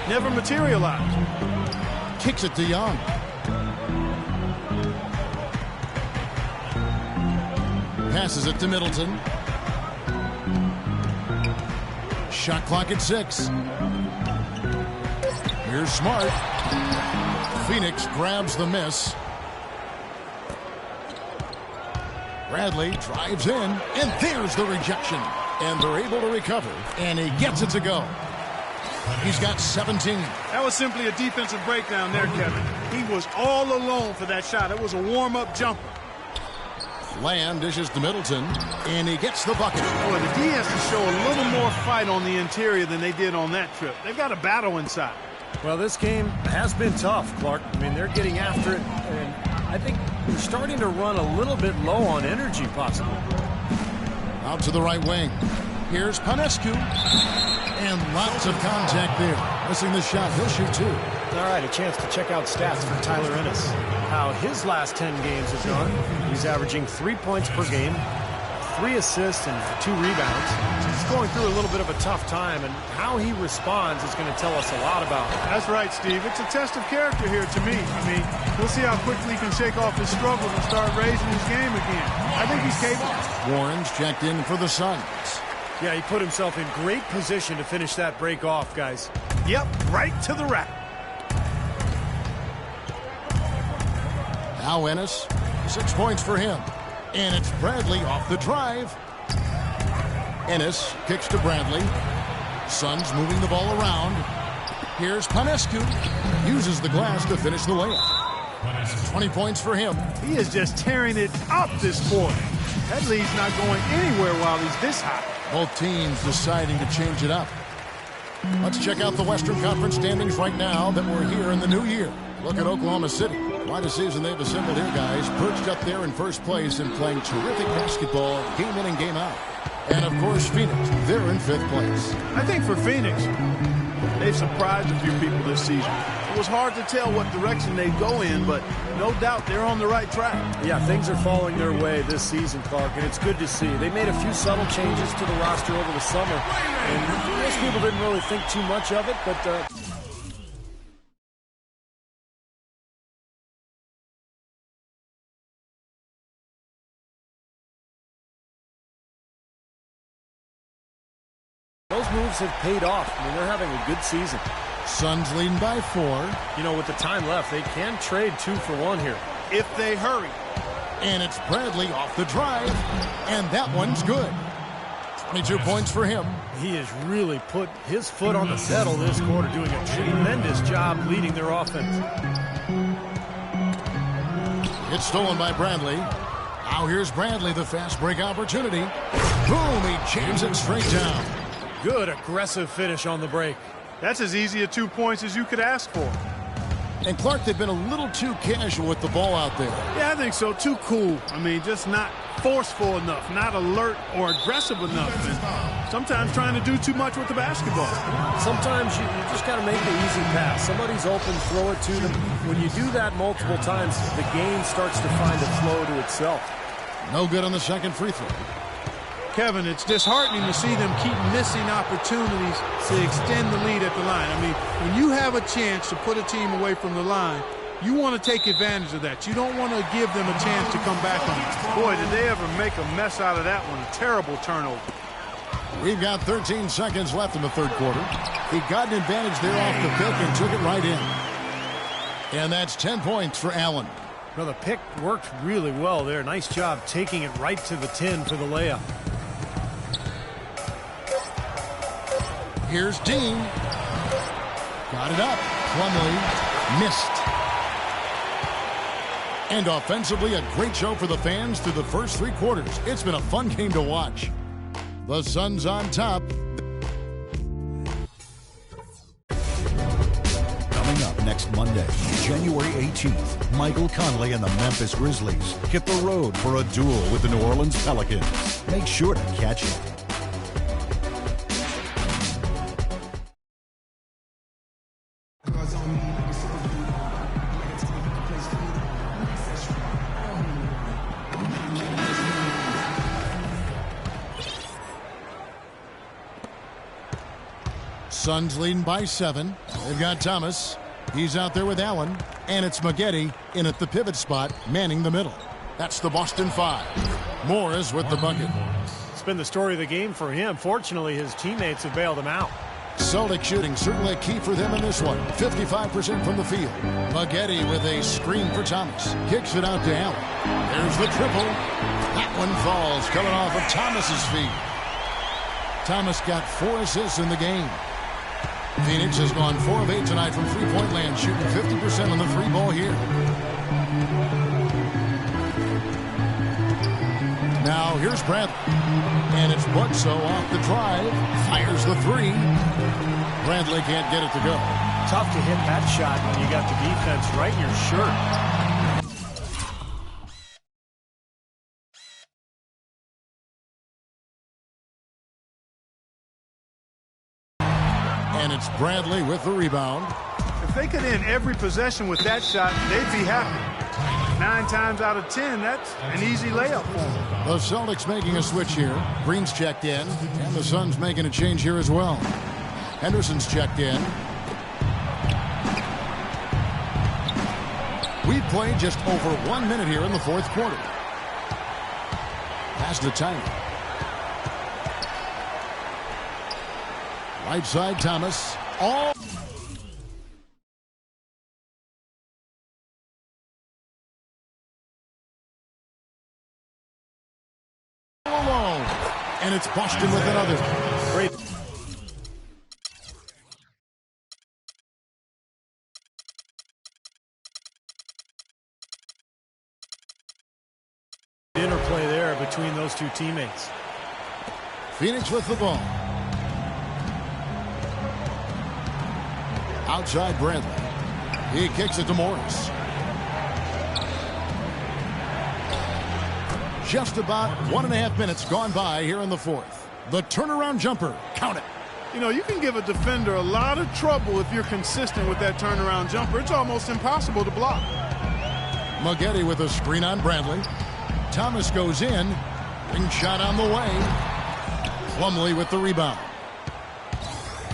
never materialized. Kicks it to Young. Passes it to Middleton. Shot clock at 6. Here's Smart. Phoenix grabs the miss. Bradley drives in, and there's the rejection. And they're able to recover, and he gets it to go. He's got 17. That was simply a defensive breakdown there, Kevin. He was all alone for that shot. It was a warm-up jumper. Lamb dishes to Middleton, and he gets the bucket. Boy, the D has to show a little more fight on the interior than they did on that trip. They've got a battle inside. Well, this game has been tough, Clark. I mean, they're getting after it, and I think they're starting to run a little bit low on energy, possibly. Out to the right wing. Here's Panescu. And lots of contact there. Missing the shot. He'll shoot 2. All right, a chance to check out stats for Tyler Ennis. How his last 10 games have gone. He's averaging 3 points per game, 3 assists, and 2 rebounds. He's going through a little bit of a tough time, and how he responds is going to tell us a lot about him. That's right, Steve. It's a test of character here to me. I mean, we'll see how quickly he can shake off his struggles and start raising his game again. I think he's capable. Warren's checked in for the Suns. Yeah, he put himself in great position to finish that break off, guys. Yep, right to the rack. Now Ennis, 6 points for him. And it's Bradley off the drive. Ennis kicks to Bradley. Suns moving the ball around. Here's Panescu. Uses the glass to finish the layup. 20 points for him. He is just tearing it up this quarter. That lead's not going anywhere while he's this hot. Both teams deciding to change it up. Let's check out the Western Conference standings right now that we're here in the new year. Look at Oklahoma City. Quite a season they've assembled here, guys. Perched up there in first place and playing terrific basketball game in and game out. And, of course, Phoenix. They're in 5th place. I think for Phoenix, they've surprised a few people this season. It was hard to tell what direction they'd go in, but no doubt they're on the right track. Yeah, things are falling their way this season, Clark, and it's good to see. They made a few subtle changes to the roster over the summer, and most people didn't really think too much of it, but... Those moves have paid off. I mean, they're having a good season. Suns leading by 4. You know, with the time left, they can trade 2 for 1 here. If they hurry. And it's Bradley off the drive. And that one's good. 22 points for him. He has really put his foot on the pedal this quarter, doing a tremendous job leading their offense. It's stolen by Bradley. Now here's Bradley, the fast break opportunity. Boom, he jams it straight down. Good aggressive finish on the break. That's as easy a 2 points as you could ask for. And Clark, they've been a little too casual with the ball out there. Yeah, I think so. Too cool. I mean, just not forceful enough, not alert or aggressive enough. And sometimes trying to do too much with the basketball. Sometimes you just got to make the easy pass. Somebody's open, throw it to them. When you do that multiple times, the game starts to find a flow to itself. No good on the second free throw. Kevin, it's disheartening to see them keep missing opportunities to extend the lead at the line. I mean, when you have a chance to put a team away from the line, you want to take advantage of that. You don't want to give them a chance to come back on it. Boy, did they ever make a mess out of that one. A terrible turnover. We've got 13 seconds left in the third quarter. He got an advantage there off the pick and took it right in. And that's 10 points for Allen. Well, the pick worked really well there. Nice job taking it right to the 10 for the layup. Here's Dean. Got it up. Plumlee missed. And offensively, a great show for the fans through the first 3 quarters. It's been a fun game to watch. The Suns on top. Coming up next Monday, January 18th, Michael Conley and the Memphis Grizzlies hit the road for a duel with the New Orleans Pelicans. Make sure to catch it. Suns leading by 7. They've got Thomas. He's out there with Allen. And it's Maggette in at the pivot spot, manning the middle. That's the Boston 5. Morris with the bucket. It's been the story of the game for him. Fortunately, his teammates have bailed him out. Celtic shooting certainly a key for them in this one. 55% from the field. Maggette with a screen for Thomas. Kicks it out to Allen. There's the triple. That one falls, coming off of Thomas's feet. Thomas got 4 assists in the game. Phoenix has gone 4 of 8 tonight from three-point land, shooting 50% on the 3-ball here. Now here's Bradley. And it's Bledsoe off the drive. Fires the 3. Bradley can't get it to go. Tough to hit that shot when you got the defense right in your shirt. And it's Bradley with the rebound. If they could end every possession with that shot, they'd be happy. 9 times out of 10, that's an easy layup for them. The Celtics making a switch here. Green's checked in, and the Suns making a change here as well. Henderson's checked in. We've played just over 1 minute here in the fourth quarter. Pass to Tyler. Right side, Thomas. All alone. And it's Boston with another. Great. Interplay there between those two teammates. Phoenix with the ball. Outside Bradley. He kicks it to Morris. Just about 1.5 minutes gone by here in the fourth. The turnaround jumper. Count it. You know, you can give a defender a lot of trouble if you're consistent with that turnaround jumper. It's almost impossible to block. Maggette with a screen on Bradley. Thomas goes in. Ring shot on the way. Plumlee with the rebound.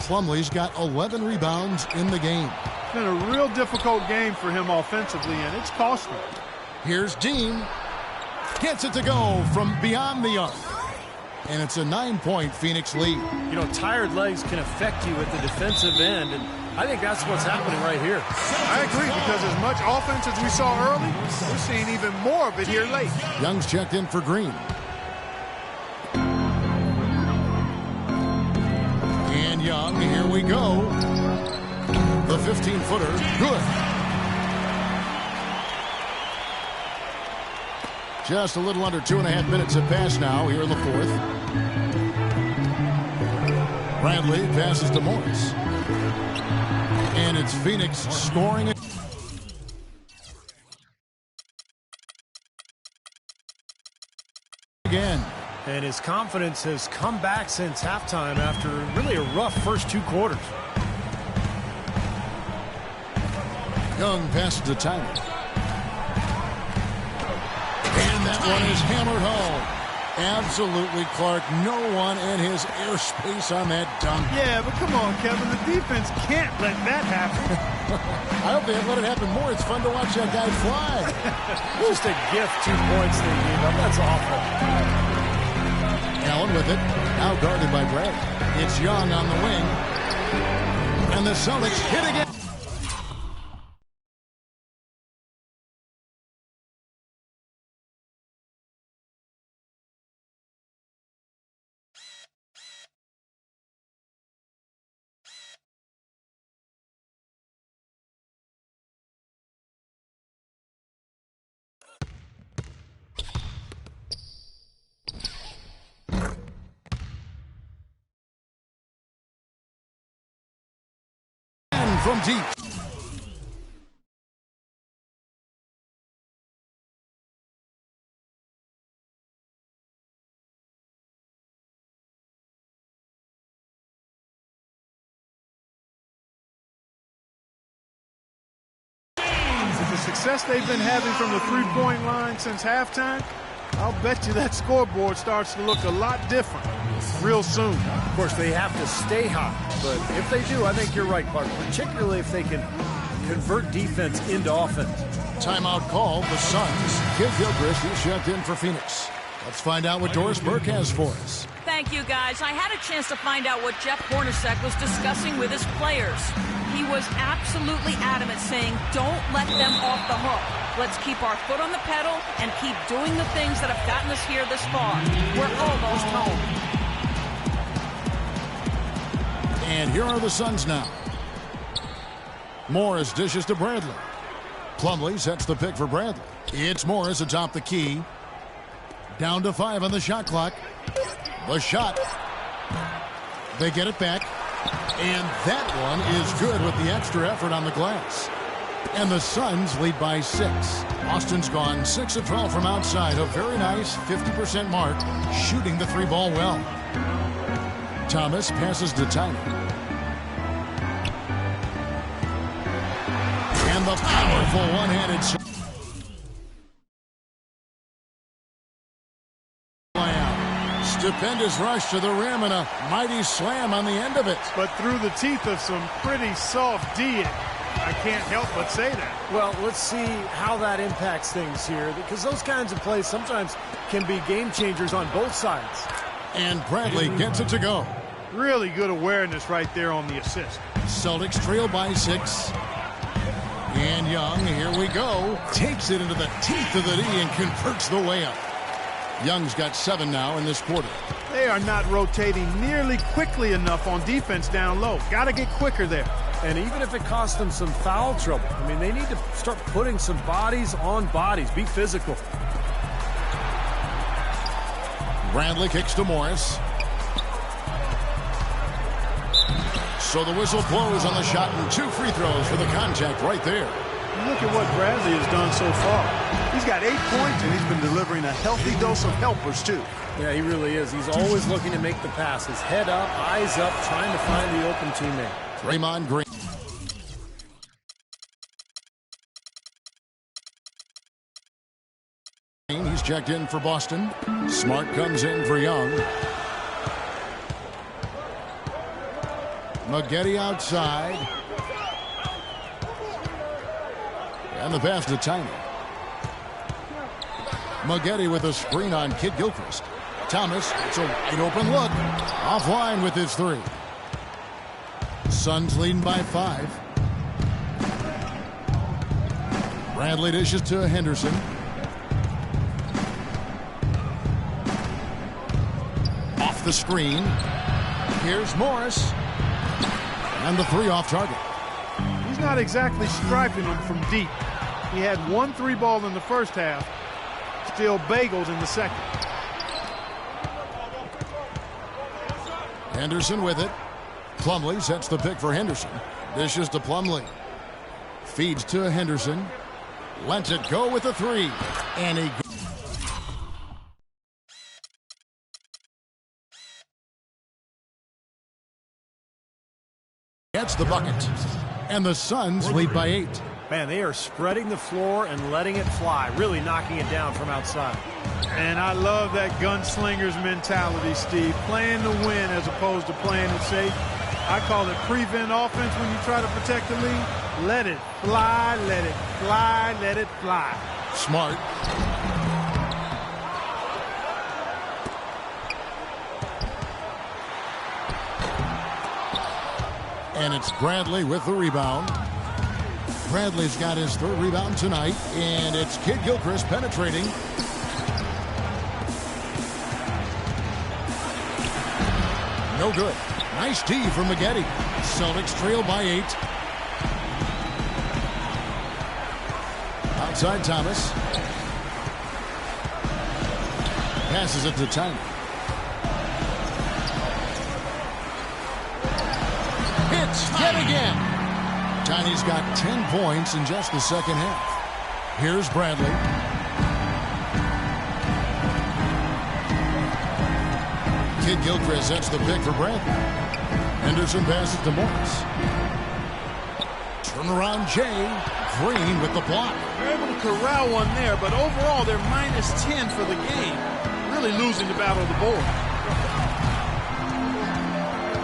Plumlee's got 11 rebounds in the game. It's been a real difficult game for him offensively, and it's cost him. Here's Dean. Gets it to go from beyond the arc. And it's a 9-point Phoenix lead. You know, tired legs can affect you at the defensive end, and I think that's what's happening right here. I agree, because as much offense as we saw early, we're seeing even more of it here late. Young's checked in for Green. And Young, here we go. The 15-footer, good. Just a little under 2.5 minutes have passed now here in the fourth. Bradley passes to Morris. And it's Phoenix scoring it. Again. And his confidence has come back since halftime after really a rough first 2 quarters. Young passes to Tyler. And that one is hammered home. Absolutely, Clark. No one in his airspace on that dunk. Yeah, but come on, Kevin. The defense can't let that happen. I hope they let it happen more. It's fun to watch that guy fly. Just a gift, 2 points they gave up. That's awful. Allen with it. Now guarded by Brad. It's Young on the wing. And the Celtics hit again. From deep. With the success they've been having from the three-point line since halftime, I'll bet you that scoreboard starts to look a lot different real soon. Of course, they have to stay hot, but if they do, I think you're right, Clark, particularly if they can convert defense into offense. Timeout call, the Suns. Kid Gilchrist is checked in for Phoenix. Let's find out what Doris Burke has for us. Thank you, guys. I had a chance to find out what Jeff Hornacek was discussing with his players. He was absolutely adamant, saying, don't let them off the hook. Let's keep our foot on the pedal and keep doing the things that have gotten us here this far. We're almost home. And here are the Suns now. Morris dishes to Bradley. Plumlee sets the pick for Bradley. It's Morris atop the key. Down to 5 on the shot clock. The shot. They get it back. And that one is good with the extra effort on the glass. And the Suns lead by 6. Austin's gone 6 of 12 from outside. A very nice 50% mark, shooting the 3-ball well. Thomas passes to Tyler. And the powerful one-handed stupendous rush to the rim and a mighty slam on the end of it. But through the teeth of some pretty soft D. I can't help but say that. Well, let's see how that impacts things here, because those kinds of plays sometimes can be game changers on both sides. And Bradley gets it to go. Really good awareness right there on the assist. Celtics trail by 6. And Young, here we go, takes it into the teeth of the D and converts the layup. Young's got 7 now in this quarter. They are not rotating nearly quickly enough on defense down low. Got to get quicker there. And even if it costs them some foul trouble, I mean, they need to start putting some bodies on bodies. Be physical. Bradley kicks to Morris. So the whistle blows on the shot and 2 free throws for the contact right there. Look at what Bradley has done so far. He's got 8 points, and he's been delivering a healthy dose of helpers, too. Yeah, he really is. He's always looking to make the passes. Head up, eyes up, trying to find the open teammate. Draymond Green. He's checked in for Boston. Smart comes in for Young. Maggette outside. And the pass to Tiny. Maggette with a screen on Kid Gilchrist. Thomas, it's a wide open look. Offline with his 3. Suns leading by 5. Bradley dishes to Henderson. Off the screen. Here's Morris. And the 3 off target. He's not exactly striping them from deep. He had 1 3-ball in the first half. Still bagels in the second. Henderson with it. Plumlee sets the pick for Henderson. Dishes to Plumlee. Feeds to Henderson. Lets it go with a 3. And he gets the bucket. And the Suns lead by 8. Man, they are spreading the floor and letting it fly, really knocking it down from outside. And I love that gunslinger's mentality, Steve. Playing to win as opposed to playing it safe. I call it prevent offense when you try to protect the lead. Let it fly, let it fly, let it fly. Smart. And it's Bradley with the rebound. Bradley's got his 3rd rebound tonight, and it's Kid Gilchrist penetrating. No good. Nice D from Maggette. Celtics trail by 8. Outside Thomas. Passes it to Tiny. Hits yet again. Tiny's got 10 points in just the second half. Here's Bradley. Kid Gilchrist sets the pick for Bradley. Henderson passes to Morris. Turnaround Jay. Green with the block. They're able to corral one there, but overall they're -10 for the game. Really losing the battle of the board.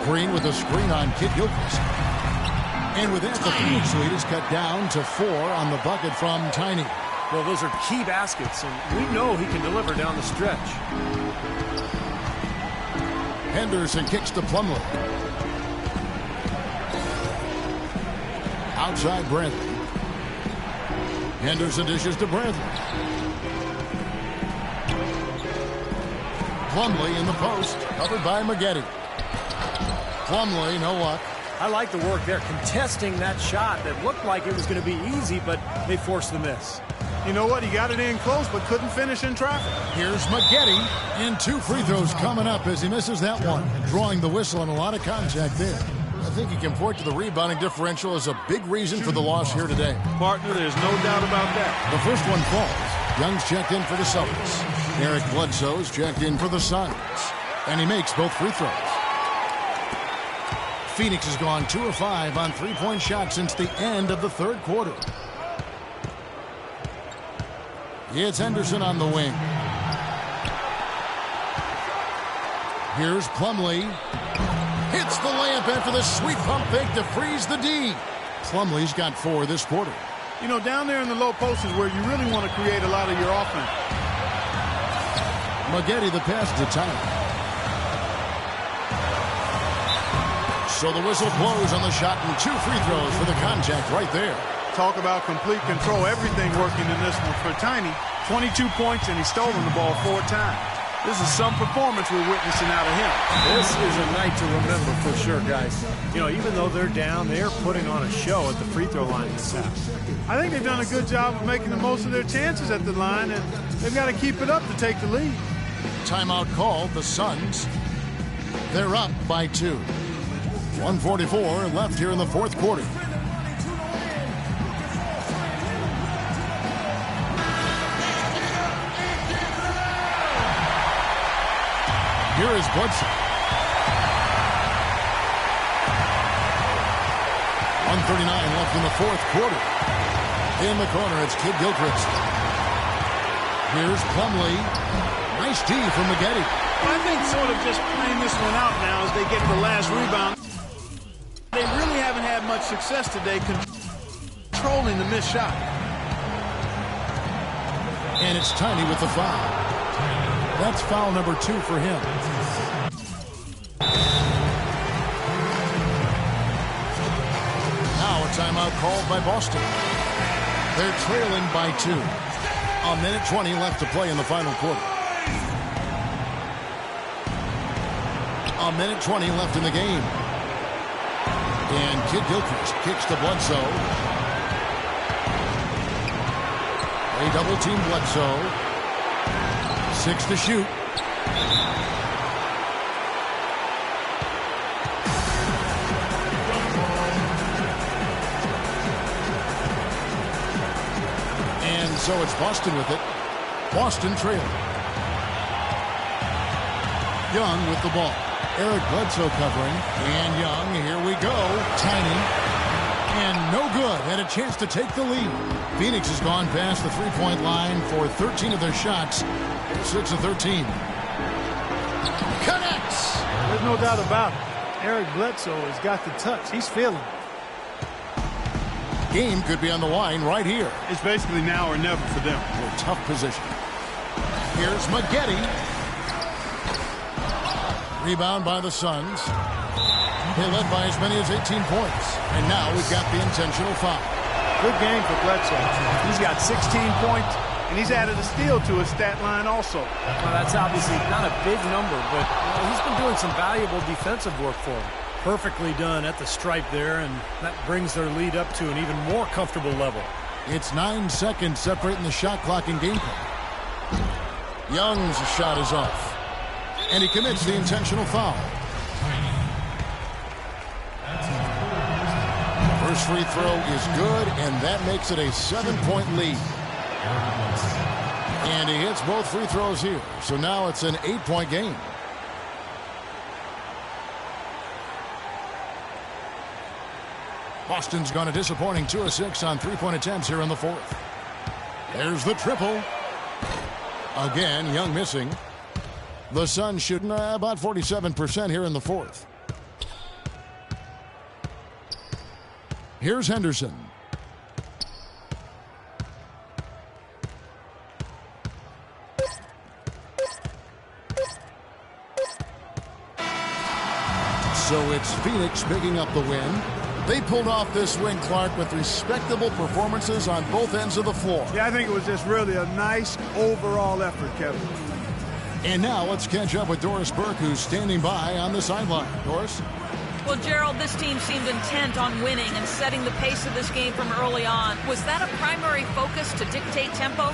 Green with a screen on Kid Gilchrist. And with that, the Phoenix lead is cut down to 4 on the bucket from Tiny. Well, those are key baskets, and we know he can deliver down the stretch. Henderson kicks to Plumlee. Outside Bradley. Henderson dishes to Bradley. Plumlee in the post, covered by Maggette. Plumlee, no luck. I like the work there, contesting that shot that looked like it was going to be easy, but they forced the miss. You know what? He got it in close, but couldn't finish in traffic. Here's Maggette, and 2 free throws coming up as he misses that one. Drawing the whistle and a lot of contact there. I think you can point to the rebounding differential as a big reason for the loss here today. Partner, there's no doubt about that. The first one falls. Young's checked in for the Celtics. Eric Bledsoe's checked in for the Suns. And he makes both free throws. Phoenix has gone 2 of 5 on 3-point shots since the end of the 3rd quarter. It's Henderson on the wing. Here's Plumlee. Hits the layup after the sweet pump fake to freeze the D. Plumlee's got 4 this quarter. You know, down there in the low post is where you really want to create a lot of your offense. Maggette the pass to Tyler. So the whistle blows on the shot and 2 free throws for the contact right there. Talk about complete control. Everything working in this one for Tiny. 22 points, and he's stolen the ball 4 times. This is some performance we're witnessing out of him. This is a night to remember for sure, guys. You know, even though they're down, they're putting on a show at the free throw line this half. I think they've done a good job of making the most of their chances at the line, and they've got to keep it up to take the lead. Timeout called, the Suns. They're up by 2. 1:44 left here in the fourth quarter. Here is Bledsoe. 1:39 left in the fourth quarter. In the corner, it's Kid Gilchrist. Here's Plumlee. Nice D from Maggette. I think sort of just playing this one out now as they get the last rebound. They really haven't had much success today controlling the missed shot. And it's Tiny with the foul. That's foul number 2 for him. Now a timeout called by Boston. They're trailing by 2. 1:20 left to play in the final quarter. 1:20 left in the game. And Kid Gilchrist kicks to Bledsoe. They double team Bledsoe. 6 to shoot. And so it's Boston with it. Boston trailing. Young with the ball. Eric Bledsoe covering. And Young, here we go. Tiny. And no good. Had a chance to take the lead. Phoenix has gone past the three-point line for 13 of their shots. 6 of 13. Connects! There's no doubt about it. Eric Bledsoe has got the touch. He's feeling it. Game could be on the line right here. It's basically now or never for them. A tough position. Here's Maggette. Rebound by the Suns. They led by as many as 18 points. And now we've got the intentional foul. Good game for Bledsoe. He's got 16 points, and he's added a steal to his stat line also. Well, that's obviously not a big number, but he's been doing some valuable defensive work for him. Perfectly done at the stripe there, and that brings their lead up to an even more comfortable level. It's 9 seconds separating the shot clock and game clock. Young's shot is off, and he commits the intentional foul. First free throw is good, and that makes it a 7-point lead. And he hits both free throws here, so now it's an 8-point game. Boston's gone a disappointing 2 of 6 on three-point attempts here in the fourth. There's the triple. Again, Young missing. The Suns shooting about 47% here in the fourth. Here's Henderson. So it's Phoenix picking up the win. They pulled off this win, Clark, with respectable performances on both ends of the floor. Yeah, I think it was just really a nice overall effort, Kevin. And now let's catch up with Doris Burke, who's standing by on the sideline. Doris? Well, Gerald, this team seemed intent on winning and setting the pace of this game from early on. Was that a primary focus to dictate tempo?